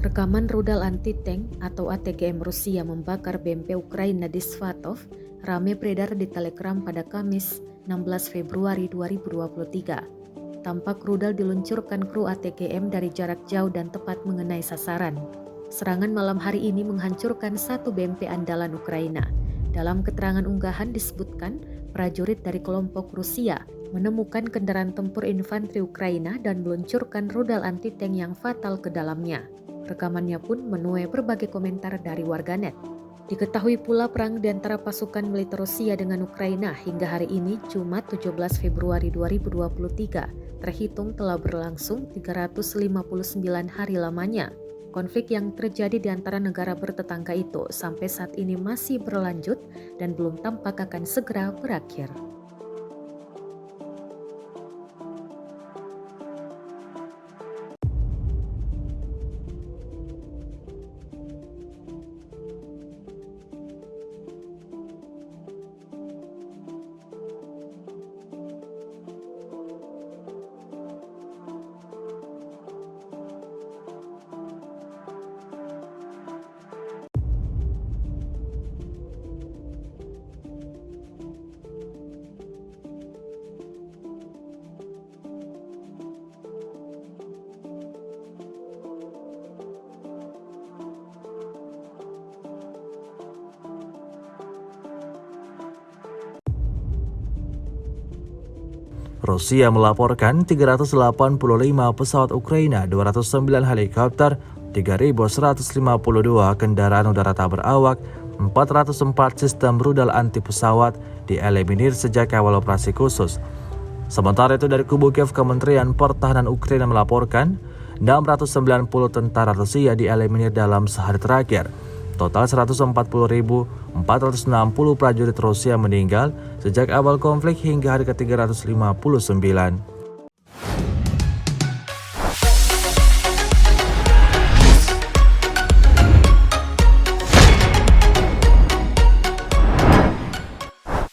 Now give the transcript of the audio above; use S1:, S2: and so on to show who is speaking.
S1: Rekaman rudal anti-tank atau ATGM Rusia membakar BMP Ukraina di Svatov rame beredar di Telegram pada Kamis 16 Februari 2023. Tampak rudal diluncurkan kru ATGM dari jarak jauh dan tepat mengenai sasaran. Serangan malam hari ini menghancurkan satu BMP andalan Ukraina. Dalam keterangan unggahan disebutkan prajurit dari kelompok Rusia menemukan kendaraan tempur infanteri Ukraina dan meluncurkan rudal anti-tank yang fatal ke dalamnya. Rekamannya pun menuai berbagai komentar dari warganet. Diketahui pula perang di antara pasukan militer Rusia dengan Ukraina hingga hari ini Jumat 17 Februari 2023 terhitung telah berlangsung 359 hari lamanya. Konflik yang terjadi di antara negara bertetangga itu sampai saat ini masih berlanjut dan belum tampak akan segera berakhir.
S2: Rusia melaporkan 385 pesawat Ukraina, 209 helikopter, 3.152 kendaraan udara tak berawak, 404 sistem rudal anti pesawat dieliminir sejak awal operasi khusus. Sementara itu dari kubu Kiev, Kementerian Pertahanan Ukraina melaporkan 690 tentara Rusia dieliminir dalam sehari terakhir. Total 140.460 prajurit Rusia meninggal sejak awal konflik hingga hari ke-359.